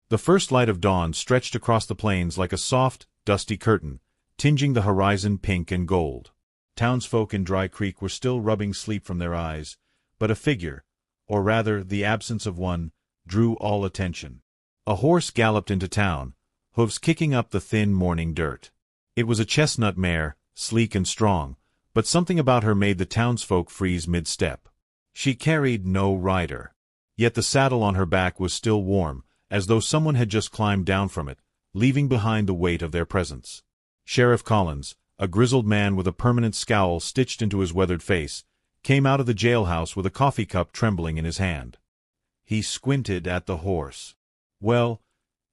The first light of dawn stretched across the plains like a soft, dusty curtain, tinging the horizon pink and gold. Townsfolk in Dry Creek were still rubbing sleep from their eyes, but a figure, or rather the absence of one, drew all attention. A horse galloped into town, hooves kicking up the thin morning dirt. It was a chestnut mare, sleek and strong, but something about her made the townsfolk freeze mid-step. She carried no rider. Yet the saddle on her back was still warm, as though someone had just climbed down from it, leaving behind the weight of their presence. Sheriff Collins, a grizzled man with a permanent scowl stitched into his weathered face, came out of the jailhouse with a coffee cup trembling in his hand. He squinted at the horse. "Well,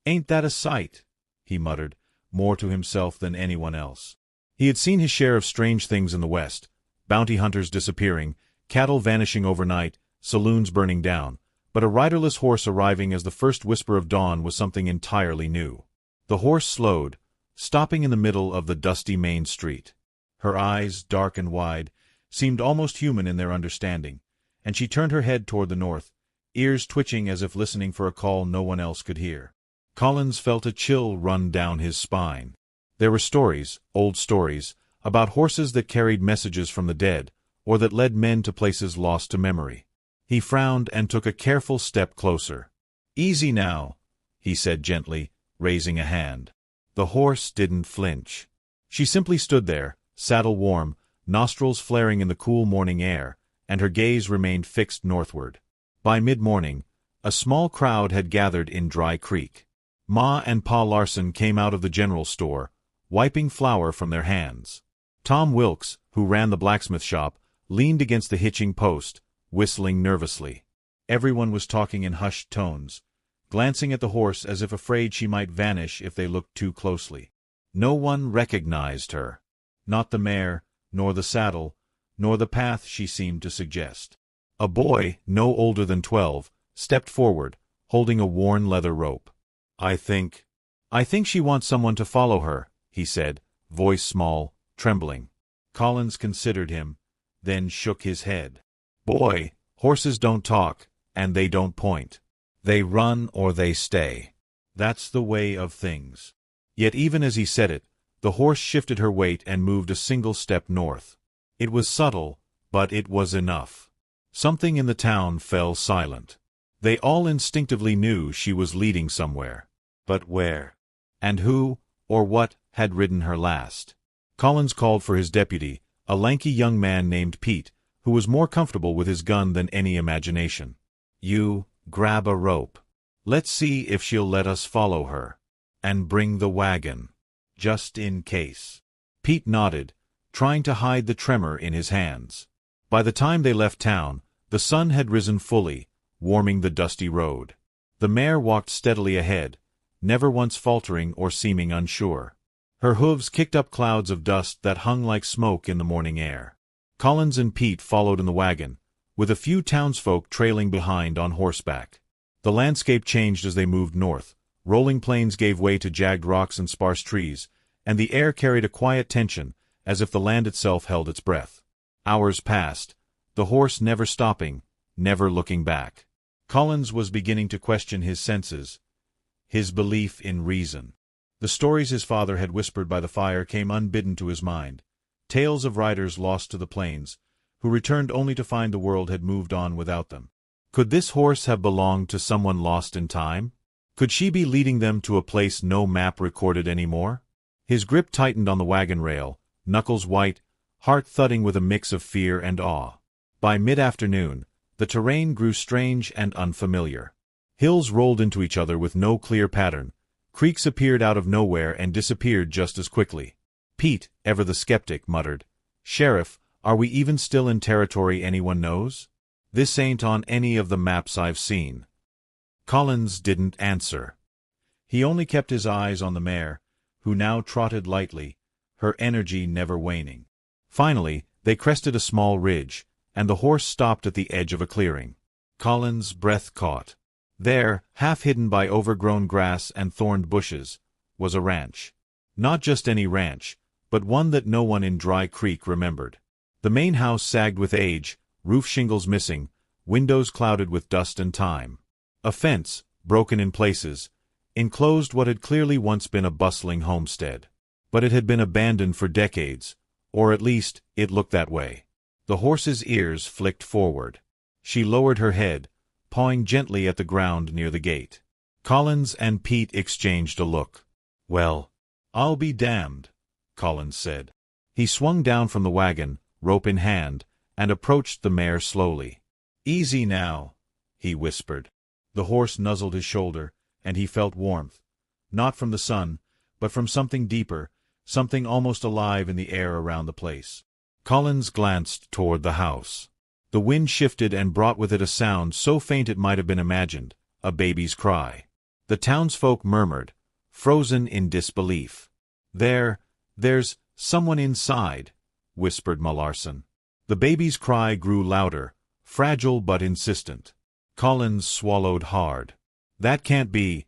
ain't that a sight?" he muttered, more to himself than anyone else. He had seen his share of strange things in the West, bounty hunters disappearing, cattle vanishing overnight, saloons burning down, but a riderless horse arriving as the first whisper of dawn was something entirely new. The horse slowed, stopping in the middle of the dusty main street. Her eyes, dark and wide, seemed almost human in their understanding, and she turned her head toward the north, ears twitching as if listening for a call no one else could hear. Collins felt a chill run down his spine. There were stories, old stories, about horses that carried messages from the dead, or that led men to places lost to memory. He frowned and took a careful step closer. "Easy now," he said gently, raising a hand. The horse didn't flinch. She simply stood there, saddle warm, nostrils flaring in the cool morning air, and her gaze remained fixed northward. By mid-morning, a small crowd had gathered in Dry Creek. Ma and Pa Larson came out of the general store, wiping flour from their hands. Tom Wilkes, who ran the blacksmith shop, leaned against the hitching post, whistling nervously. Everyone was talking in hushed tones, glancing at the horse as if afraid she might vanish if they looked too closely. No one recognized her. Not the mare, nor the saddle, nor the path she seemed to suggest. A boy, no older than 12, stepped forward, holding a worn leather rope. I think she wants someone to follow her," he said, voice small, trembling. Collins considered him, then shook his head. "Boy, horses don't talk, and they don't point. They run or they stay. That's the way of things." Yet even as he said it, the horse shifted her weight and moved a single step north. It was subtle, but it was enough. Something in the town fell silent. They all instinctively knew she was leading somewhere. But where? And who, or what, had ridden her last? Collins called for his deputy, a lanky young man named Pete, who was more comfortable with his gun than any imagination. "You, grab a rope. Let's see if she'll let us follow her. And bring the wagon. Just in case." Pete nodded, trying to hide the tremor in his hands. By the time they left town, the sun had risen fully, warming the dusty road. The mare walked steadily ahead, never once faltering or seeming unsure. Her hooves kicked up clouds of dust that hung like smoke in the morning air. Collins and Pete followed in the wagon, with a few townsfolk trailing behind on horseback. The landscape changed as they moved north. Rolling plains gave way to jagged rocks and sparse trees, and the air carried a quiet tension, as if the land itself held its breath. Hours passed, the horse never stopping, never looking back. Collins was beginning to question his senses, his belief in reason. The stories his father had whispered by the fire came unbidden to his mind, tales of riders lost to the plains, who returned only to find the world had moved on without them. Could this horse have belonged to someone lost in time? Could she be leading them to a place no map recorded anymore? His grip tightened on the wagon rail, knuckles white, heart thudding with a mix of fear and awe. By mid-afternoon, the terrain grew strange and unfamiliar. Hills rolled into each other with no clear pattern. Creeks appeared out of nowhere and disappeared just as quickly. Pete, ever the skeptic, muttered, "Sheriff, are we even still in territory anyone knows? This ain't on any of the maps I've seen." Collins didn't answer. He only kept his eyes on the mare, who now trotted lightly, her energy never waning. Finally, they crested a small ridge, and the horse stopped at the edge of a clearing. Collins' breath caught. There, half hidden by overgrown grass and thorned bushes, was a ranch. Not just any ranch, but one that no one in Dry Creek remembered. The main house sagged with age, roof shingles missing, windows clouded with dust and time. A fence, broken in places, enclosed what had clearly once been a bustling homestead. But it had been abandoned for decades, or at least, it looked that way. The horse's ears flicked forward. She lowered her head, pawing gently at the ground near the gate. Collins and Pete exchanged a look. "Well, I'll be damned," Collins said. He swung down from the wagon, rope in hand, and approached the mare slowly. "Easy now," he whispered. The horse nuzzled his shoulder, and he felt warmth, not from the sun, but from something deeper, something almost alive in the air around the place. Collins glanced toward the house. The wind shifted and brought with it a sound so faint it might have been imagined, a baby's cry. The townsfolk murmured, frozen in disbelief. There's someone inside," whispered Mallarson. The baby's cry grew louder, fragile but insistent. Collins swallowed hard. "That can't be.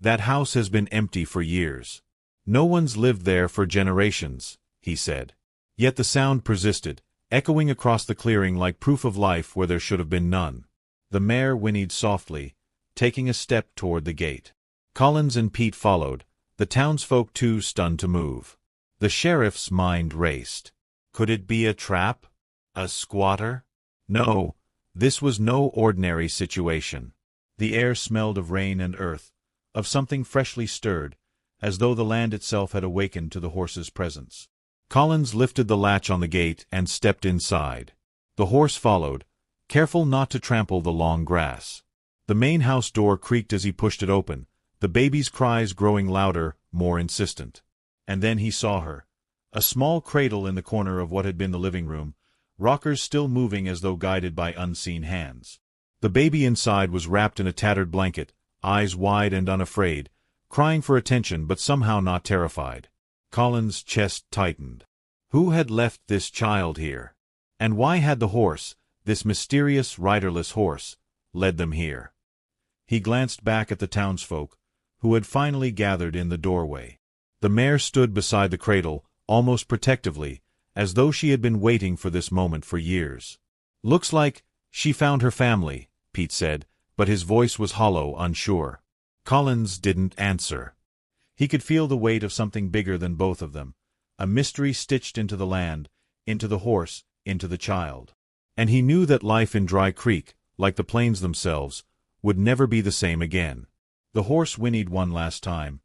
That house has been empty for years. No one's lived there for generations," he said. Yet the sound persisted, echoing across the clearing like proof of life where there should have been none. The mare whinnied softly, taking a step toward the gate. Collins and Pete followed, the townsfolk too stunned to move. The sheriff's mind raced. Could it be a trap? A squatter? No, this was no ordinary situation. The air smelled of rain and earth, of something freshly stirred, as though the land itself had awakened to the horse's presence. Collins lifted the latch on the gate and stepped inside. The horse followed, careful not to trample the long grass. The main house door creaked as he pushed it open, the baby's cries growing louder, more insistent. And then he saw her. A small cradle in the corner of what had been the living room, rockers still moving as though guided by unseen hands. The baby inside was wrapped in a tattered blanket, eyes wide and unafraid, crying for attention but somehow not terrified. Collins' chest tightened. Who had left this child here? And why had the horse, this mysterious riderless horse, led them here? He glanced back at the townsfolk, who had finally gathered in the doorway. The mare stood beside the cradle, almost protectively, as though she had been waiting for this moment for years. "Looks like she found her family," Pete said, but his voice was hollow, unsure. Collins didn't answer. He could feel the weight of something bigger than both of them, a mystery stitched into the land, into the horse, into the child. And he knew that life in Dry Creek, like the plains themselves, would never be the same again. The horse whinnied one last time,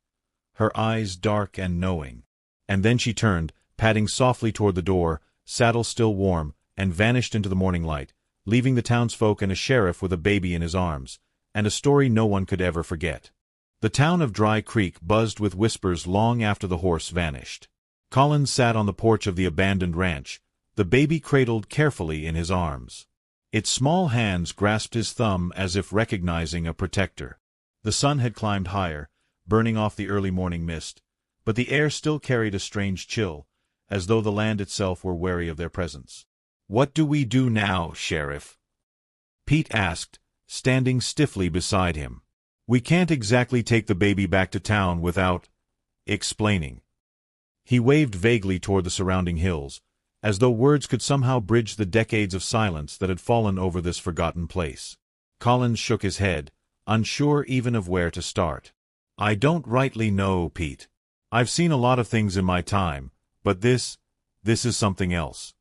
her eyes dark and knowing. And then she turned, padding softly toward the door, saddle still warm, and vanished into the morning light, leaving the townsfolk and a sheriff with a baby in his arms, and a story no one could ever forget. The town of Dry Creek buzzed with whispers long after the horse vanished. Collins sat on the porch of the abandoned ranch, the baby cradled carefully in his arms. Its small hands grasped his thumb as if recognizing a protector. The sun had climbed higher, burning off the early morning mist, but the air still carried a strange chill, as though the land itself were wary of their presence. "What do we do now, Sheriff?" Pete asked, standing stiffly beside him. "We can't exactly take the baby back to town without explaining." He waved vaguely toward the surrounding hills, as though words could somehow bridge the decades of silence that had fallen over this forgotten place. Collins shook his head, unsure even of where to start. "I don't rightly know, Pete. I've seen a lot of things in my time, but this is something else."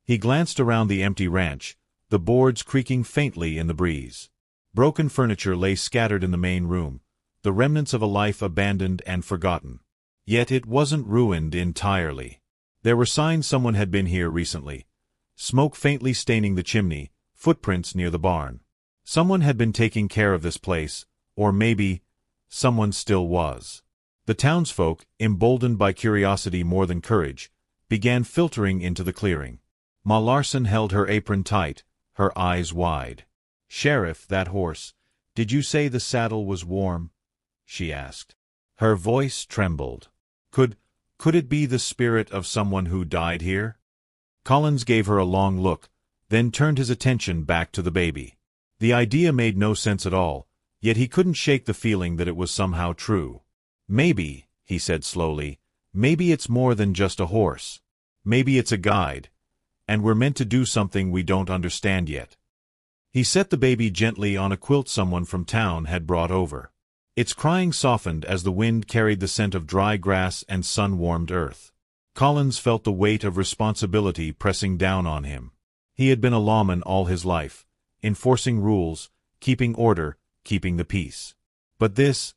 He glanced around the empty ranch, the boards creaking faintly in the breeze. Broken furniture lay scattered in the main room, the remnants of a life abandoned and forgotten. Yet it wasn't ruined entirely. There were signs someone had been here recently. Smoke faintly staining the chimney, footprints near the barn. Someone had been taking care of this place, or maybe someone still was. The townsfolk, emboldened by curiosity more than courage, began filtering into the clearing. Mallarson held her apron tight, her eyes wide. "Sheriff, that horse, did you say the saddle was warm?" she asked. Her voice trembled. Could it be the spirit of someone who died here? Collins gave her a long look, then turned his attention back to the baby. The idea made no sense at all, yet he couldn't shake the feeling that it was somehow true. "Maybe," he said slowly, "maybe it's more than just a horse. Maybe it's a guide, and we're meant to do something we don't understand yet." He set the baby gently on a quilt someone from town had brought over. Its crying softened as the wind carried the scent of dry grass and sun-warmed earth. Collins felt the weight of responsibility pressing down on him. He had been a lawman all his life, enforcing rules, keeping order, keeping the peace. But this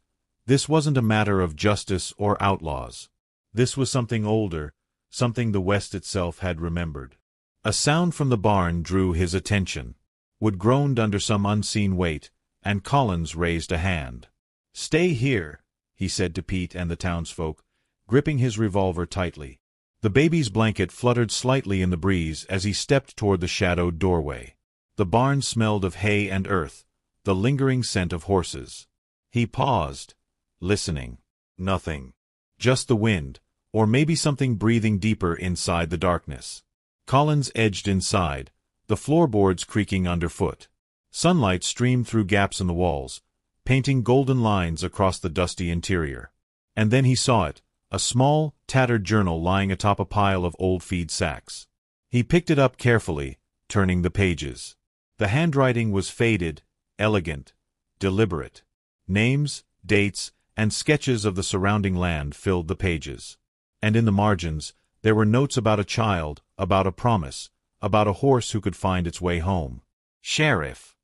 wasn't a matter of justice or outlaws. This was something older, something the West itself had remembered. A sound from the barn drew his attention. Wood groaned under some unseen weight, and Collins raised a hand. "Stay here," he said to Pete and the townsfolk, gripping his revolver tightly. The baby's blanket fluttered slightly in the breeze as he stepped toward the shadowed doorway. The barn smelled of hay and earth, the lingering scent of horses. He paused, listening. Nothing. Just the wind, or maybe something breathing deeper inside the darkness. Collins edged inside, the floorboards creaking underfoot. Sunlight streamed through gaps in the walls, painting golden lines across the dusty interior. And then he saw it, a small, tattered journal lying atop a pile of old feed sacks. He picked it up carefully, turning the pages. The handwriting was faded, elegant, deliberate. Names, dates, and sketches of the surrounding land filled the pages. And in the margins, there were notes about a child, about a promise, about a horse who could find its way home. "Sheriff."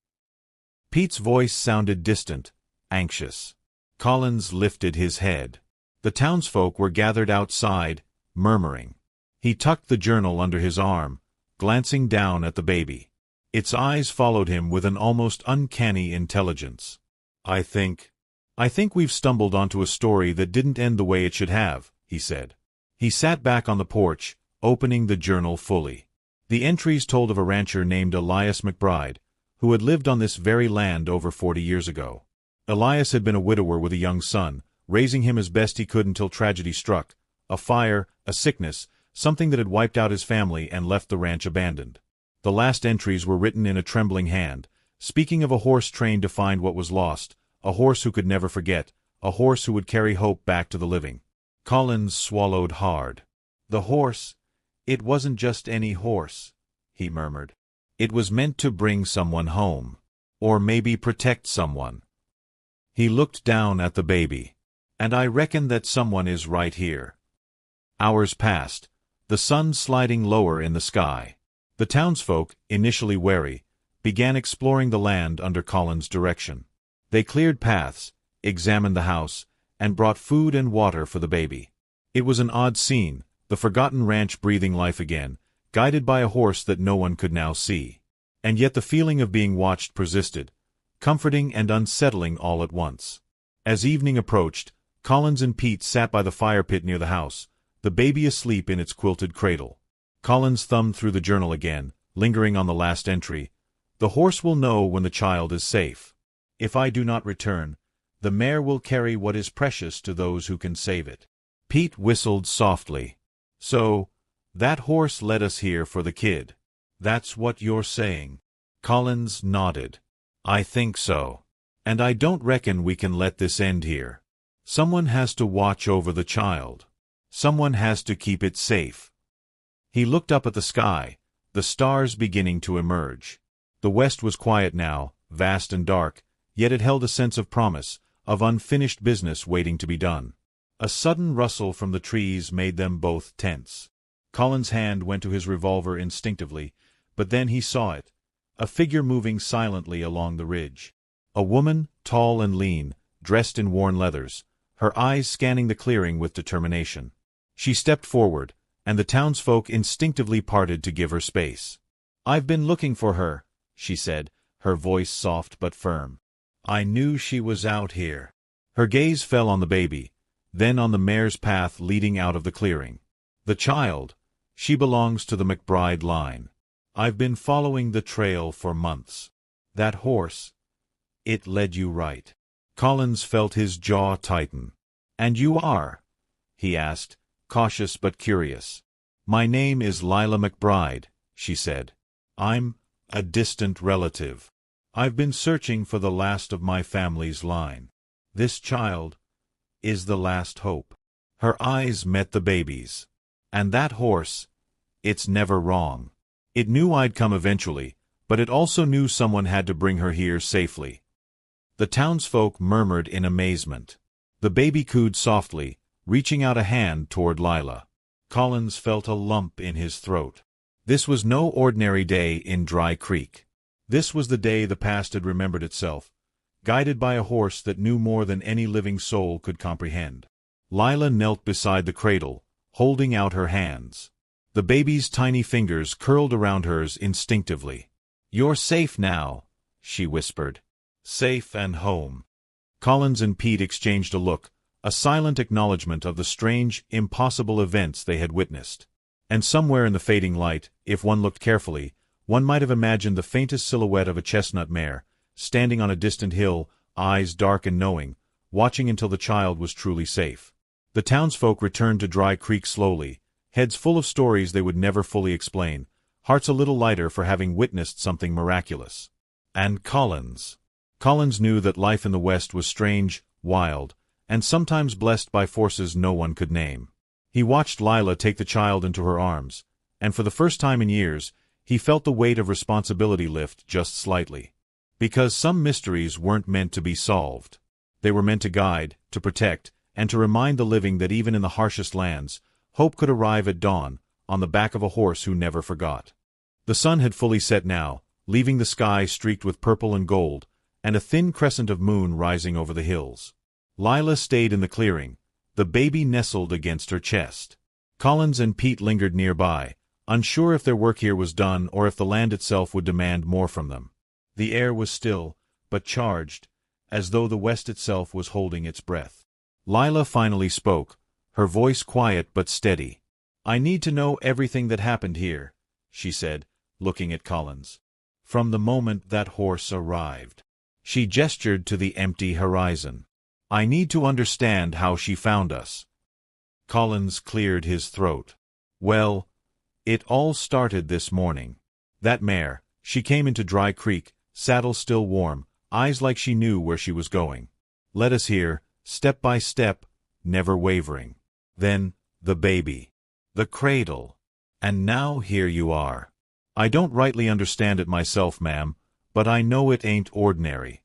Pete's voice sounded distant, anxious. Collins lifted his head. The townsfolk were gathered outside, murmuring. He tucked the journal under his arm, glancing down at the baby. Its eyes followed him with an almost uncanny intelligence. I think we've stumbled onto a story that didn't end the way it should have," he said. He sat back on the porch, opening the journal fully. The entries told of a rancher named Elias McBride, who had lived on this very land over 40 years ago. Elias had been a widower with a young son, raising him as best he could until tragedy struck, a fire, a sickness, something that had wiped out his family and left the ranch abandoned. The last entries were written in a trembling hand, speaking of a horse trained to find what was lost, a horse who could never forget, a horse who would carry hope back to the living. Collins swallowed hard. "The horse, it wasn't just any horse," he murmured. "It was meant to bring someone home. Or maybe protect someone." He looked down at the baby. "And I reckon that someone is right here." Hours passed, the sun sliding lower in the sky. The townsfolk, initially wary, began exploring the land under Collins' direction. They cleared paths, examined the house, and brought food and water for the baby. It was an odd scene, the forgotten ranch breathing life again, guided by a horse that no one could now see. And yet the feeling of being watched persisted, comforting and unsettling all at once. As evening approached, Collins and Pete sat by the fire pit near the house, the baby asleep in its quilted cradle. Collins thumbed through the journal again, lingering on the last entry. "The horse will know when the child is safe. If I do not return, the mare will carry what is precious to those who can save it." Pete whistled softly. "So, that horse led us here for the kid. That's what you're saying?" Collins nodded. "I think so. And I don't reckon we can let this end here. Someone has to watch over the child. Someone has to keep it safe." He looked up at the sky, the stars beginning to emerge. The west was quiet now, vast and dark, yet it held a sense of promise, of unfinished business waiting to be done. A sudden rustle from the trees made them both tense. Collins' hand went to his revolver instinctively, but then he saw it, a figure moving silently along the ridge. A woman, tall and lean, dressed in worn leathers, her eyes scanning the clearing with determination. She stepped forward, and the townsfolk instinctively parted to give her space. "I've been looking for her," she said, her voice soft but firm. "I knew she was out here." Her gaze fell on the baby, then on the mare's path leading out of the clearing. "The child, she belongs to the McBride line. I've been following the trail for months. That horse, it led you right." Collins felt his jaw tighten. "And you are?" he asked, cautious but curious. "My name is Lila McBride," she said. "I'm a distant relative. I've been searching for the last of my family's line. This child is the last hope." Her eyes met the baby's. "And that horse, it's never wrong. It knew I'd come eventually, but it also knew someone had to bring her here safely." The townsfolk murmured in amazement. The baby cooed softly, reaching out a hand toward Lila. Collins felt a lump in his throat. This was no ordinary day in Dry Creek. This was the day the past had remembered itself, guided by a horse that knew more than any living soul could comprehend. Lila knelt beside the cradle, holding out her hands. The baby's tiny fingers curled around hers instinctively. "You're safe now," she whispered. "Safe and home." Collins and Pete exchanged a look, a silent acknowledgment of the strange, impossible events they had witnessed. And somewhere in the fading light, if one looked carefully, one might have imagined the faintest silhouette of a chestnut mare, standing on a distant hill, eyes dark and knowing, watching until the child was truly safe. The townsfolk returned to Dry Creek slowly, heads full of stories they would never fully explain, hearts a little lighter for having witnessed something miraculous. And Collins. Collins knew that life in the West was strange, wild, and sometimes blessed by forces no one could name. He watched Lila take the child into her arms, and for the first time in years, he felt the weight of responsibility lift just slightly. Because some mysteries weren't meant to be solved. They were meant to guide, to protect, and to remind the living that even in the harshest lands, hope could arrive at dawn, on the back of a horse who never forgot. The sun had fully set now, leaving the sky streaked with purple and gold, and a thin crescent of moon rising over the hills. Lila stayed in the clearing, the baby nestled against her chest. Collins and Pete lingered nearby, unsure if their work here was done or if the land itself would demand more from them. The air was still, but charged, as though the West itself was holding its breath. Lila finally spoke, her voice quiet but steady. "I need to know everything that happened here," she said, looking at Collins. "From the moment that horse arrived." She gestured to the empty horizon. "I need to understand how she found us." Collins cleared his throat. "Well, it all started this morning. That mare, she came into Dry Creek, saddle still warm, eyes like she knew where she was going. Led us here, step by step, never wavering. Then, the baby. The cradle. And now here you are. I don't rightly understand it myself, ma'am, but I know it ain't ordinary."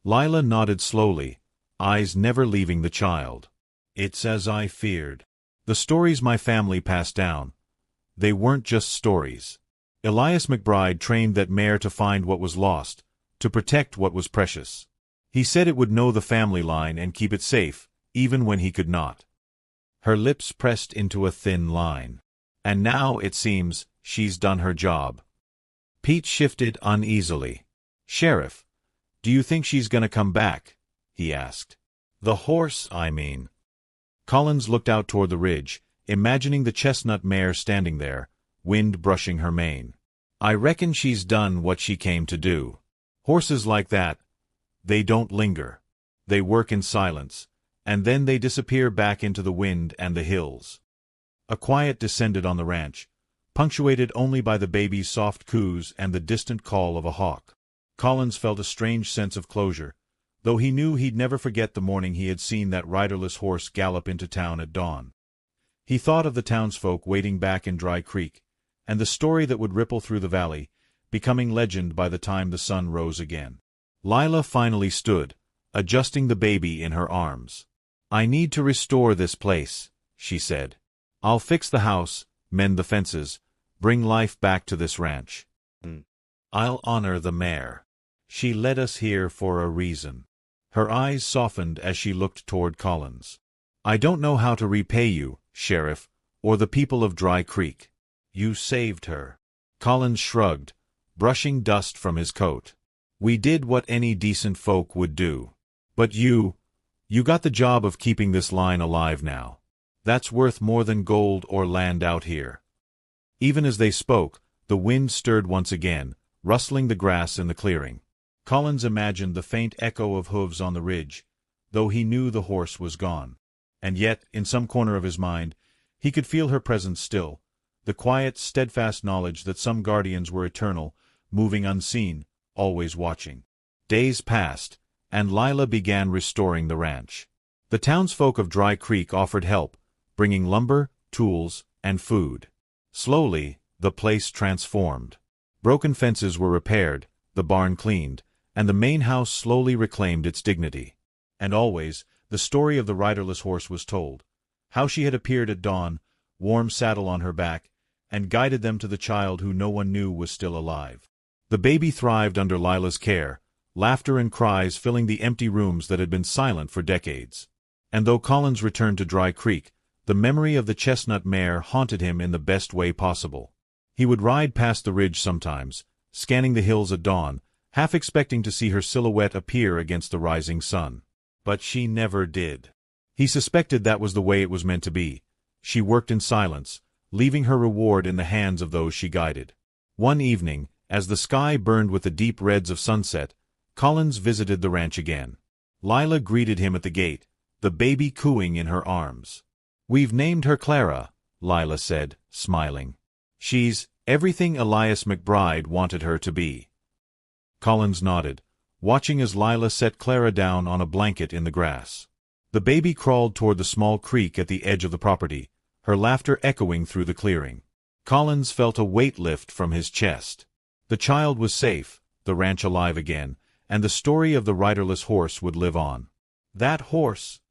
Lila nodded slowly, eyes never leaving the child. "It's as I feared. The stories my family passed down, they weren't just stories. Elias McBride trained that mare to find what was lost, to protect what was precious. He said it would know the family line and keep it safe, even when he could not." Her lips pressed into a thin line. "And now, it seems, she's done her job." Pete shifted uneasily. "Sheriff, do you think she's gonna come back?" he asked. "The horse, I mean." Collins looked out toward the ridge, imagining the chestnut mare standing there, wind brushing her mane. "I reckon she's done what she came to do. Horses like that, they don't linger. They work in silence, and then they disappear back into the wind and the hills." A quiet descended on the ranch, punctuated only by the baby's soft coos and the distant call of a hawk. Collins felt a strange sense of closure, though he knew he'd never forget the morning he had seen that riderless horse gallop into town at dawn. He thought of the townsfolk waiting back in Dry Creek, and the story that would ripple through the valley, becoming legend by the time the sun rose again. Lila finally stood, adjusting the baby in her arms. "I need to restore this place," she said. "I'll fix the house, mend the fences, bring life back to this ranch. I'll honor the mare. She led us here for a reason." Her eyes softened as she looked toward Collins. "I don't know how to repay you, Sheriff, or the people of Dry Creek. You saved her." Collins shrugged, brushing dust from his coat. "We did what any decent folk would do. But you got the job of keeping this line alive now. That's worth more than gold or land out here." Even as they spoke, the wind stirred once again, rustling the grass in the clearing. Collins imagined the faint echo of hooves on the ridge, though he knew the horse was gone. And yet, in some corner of his mind, he could feel her presence still, the quiet, steadfast knowledge that some guardians were eternal, moving unseen, always watching. Days passed, and Lila began restoring the ranch. The townsfolk of Dry Creek offered help, bringing lumber, tools, and food. Slowly, the place transformed. Broken fences were repaired, the barn cleaned, and the main house slowly reclaimed its dignity. And always, the story of the riderless horse was told, how she had appeared at dawn, warm saddle on her back, and guided them to the child who no one knew was still alive. The baby thrived under Lila's care, laughter and cries filling the empty rooms that had been silent for decades. And though Collins returned to Dry Creek, the memory of the chestnut mare haunted him in the best way possible. He would ride past the ridge sometimes, scanning the hills at dawn, half expecting to see her silhouette appear against the rising sun. But she never did. He suspected that was the way it was meant to be. She worked in silence, leaving her reward in the hands of those she guided. One evening, as the sky burned with the deep reds of sunset, Collins visited the ranch again. Lila greeted him at the gate, the baby cooing in her arms. "We've named her Clara," Lila said, smiling. "She's everything Elias McBride wanted her to be." Collins nodded, watching as Lila set Clara down on a blanket in the grass. The baby crawled toward the small creek at the edge of the property, her laughter echoing through the clearing. Collins felt a weight lift from his chest. The child was safe, the ranch alive again, and the story of the riderless horse would live on. "That horse,"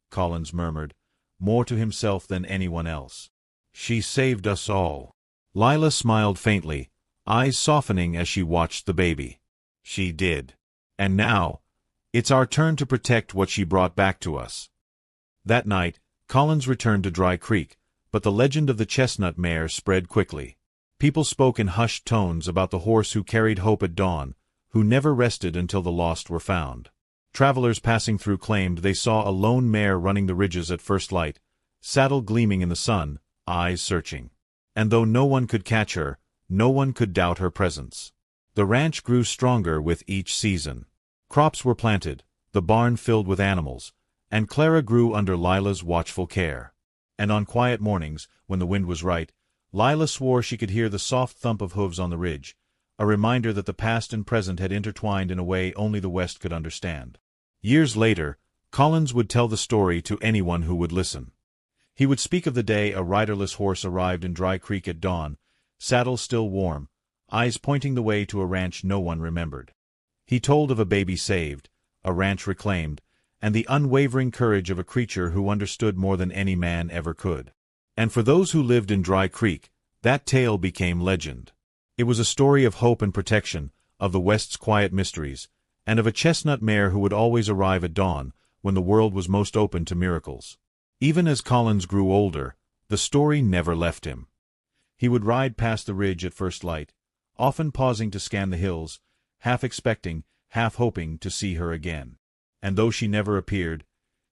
Collins murmured, more to himself than anyone else. "She saved us all." Lila smiled faintly, eyes softening as she watched the baby. "She did. And now, it's our turn to protect what she brought back to us." That night, Collins returned to Dry Creek, but the legend of the chestnut mare spread quickly. People spoke in hushed tones about the horse who carried hope at dawn, who never rested until the lost were found. Travelers passing through claimed they saw a lone mare running the ridges at first light, saddle gleaming in the sun, eyes searching. And though no one could catch her, no one could doubt her presence. The ranch grew stronger with each season. Crops were planted, the barn filled with animals, and Clara grew under Lila's watchful care. And on quiet mornings, when the wind was right, Lila swore she could hear the soft thump of hooves on the ridge, a reminder that the past and present had intertwined in a way only the West could understand. Years later, Collins would tell the story to anyone who would listen. He would speak of the day a riderless horse arrived in Dry Creek at dawn, saddle still warm, eyes pointing the way to a ranch no one remembered. He told of a baby saved, a ranch reclaimed, and the unwavering courage of a creature who understood more than any man ever could. And for those who lived in Dry Creek, that tale became legend. It was a story of hope and protection, of the West's quiet mysteries, and of a chestnut mare who would always arrive at dawn, when the world was most open to miracles. Even as Collins grew older, the story never left him. He would ride past the ridge at first light, often pausing to scan the hills, half expecting, half hoping to see her again. And though she never appeared,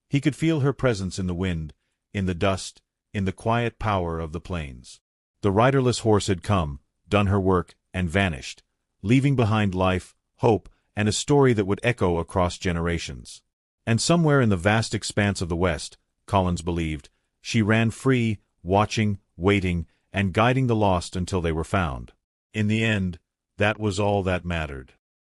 he could feel her presence in the wind, in the dust, in the quiet power of the plains. The riderless horse had come, done her work, and vanished, leaving behind life, hope, and a story that would echo across generations. And somewhere in the vast expanse of the West, Collins believed, she ran free, watching, waiting, and guiding the lost until they were found. In the end, that was all that mattered.